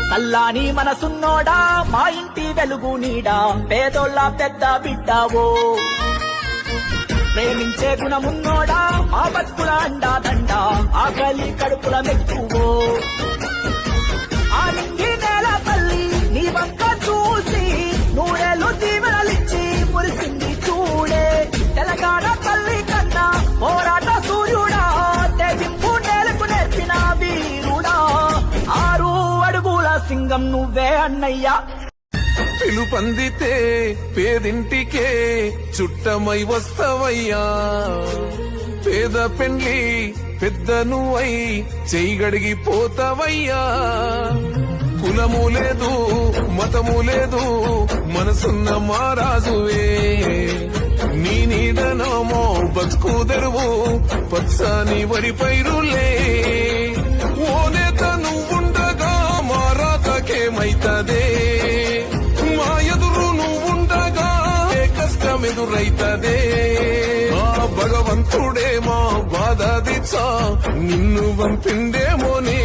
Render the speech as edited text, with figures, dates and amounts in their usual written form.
చల్లాని మనసున్నోడా మా ఇంటి వెలుగు నీడా పేదోళ్ళ పెద్ద బిడ్డావో ప్రేమించే గుణమున్నోడా మా బతుకుల అండా దండ ఆకలి కడుపుల మెక్కువో ఆ నింగి నేల తల్లి నీ వంక చూసి నూరేళ్ళు దీవెనలిచ్చి మురిసింది చూడే తెలంగాణ తల్లి కన్నా పోరాట సూర్యుడా తెగింపు నేలకు నేర్పిన వీరుడా 6 అడుగుల సింగం నువ్వే అన్నయ్యా పిలుపందితే పేదింటికే చుట్టమై వస్తవయ్యా పేద పెండ్లి పెద్ద నువ్వై చెయ్యగడిగి పోతావయ్యా కులము లేదు మతము లేదు మనసున్న మారాజువే నీ నీడనమో బతుకు తెరువు పచ్చని వరి పైరులే ఓ నేత నువ్వుండగా మారాతకేమైతదే మా ఎదురు నువ్వుండగా ఏ కష్టమెదురైతదే ఆ భగవంతుడే మా బాధ దిచ్చా నిన్ను పంపిండేమోని